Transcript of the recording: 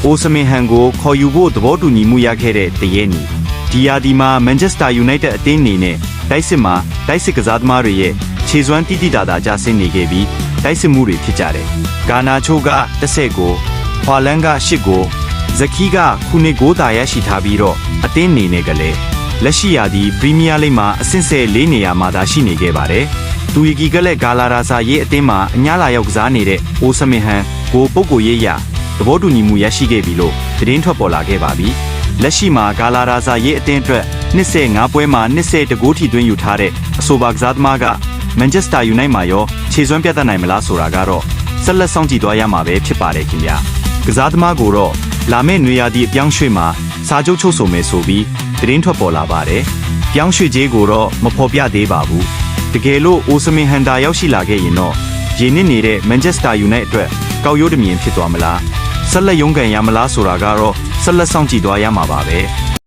အိုစမင်ဟန်ကိုခေါ်ယူဖို့သဘောတူညီမှုရခဲ့တဲ့တရေနီဒီယာဒီမှာမန်ချက်စတာယူနိုက်တက်အသင်းအနေနဲ့တိုက်စစ်မှာတိုက်စစ်ကစားသမားတွေရဲ့ခြေစွမ်းတိတိတသာကျဆင်းနေခဲ့ပြီးတိုက်စစ်မှုတွေဖြစ်ကြတယ်။ဂါနာချိုက10ကိုဟွာလန်က8ကိုဇကီးကခုနှစ်ကိုသာရရှိထားပြီးတော့အသင်းအနေနဲ့ကလည်းလက်ရှိရာသီပရီးမီးယားလိဂ်မှာအဆင့်14နေရာမှာသာရှိနေခဲ့ပါတယ်။တူရီကီကလည်းဂါလာရာဇာရေးအသင်းမှာအညာလာရောက်ကစားနေတဲ့အိုစမင်ဟန်ကိုပုတ်ကိုရေးရသဘောတူညီမှုရရှိခဲ့ပြီလို့သတင်းထွက်ပေါ်လာခဲ့ပါပြီ။လက်ရှိမှာဂါလာရာဇာရေးအသင်းအတွက်25ပွဲမှာ20ဂိုးထိသွင်းယူထားတဲ့အဆိုပါကစားသမားကမန်ချက်စတာယူနိုက်မှာရောခြေစွမ်းပြတ်တတ်နိုင်မလားဆိုတာကတော့ဆက်လက်စောင့်ကြည့်သွားရမှာပဲဖြစ်ပါတယ်ခင်ဗျာ။ကစားသမားကိုတော့လာမယ့်နွေရာသီအပြောင်းရွှေ့မှာစာချုပ်ချုပ်ဆိုမယ်ဆိုပြီးသတင်းထွက်ပေါ်လာပါတယ်။ပြောင်းရွှေ့ခြင်းကိုတော့မဖော်ပြသေးပါဘူး။တကယ်လို့အိုစမင်ဟန်တာရောက်ရှိလာခဲ့ရင်တော့ရေနစ်နေတဲ့မန်ချက်စတာယူနိုက်အတွက်ကောက်ရိုးတမြင်ဖြစ်သွားမလား။ဆက်လက်ရုန်းကန်ရမလားဆိုတာကတော့ဆက်လက်စောင့်ကြည့်သွားရမှာပါပဲ။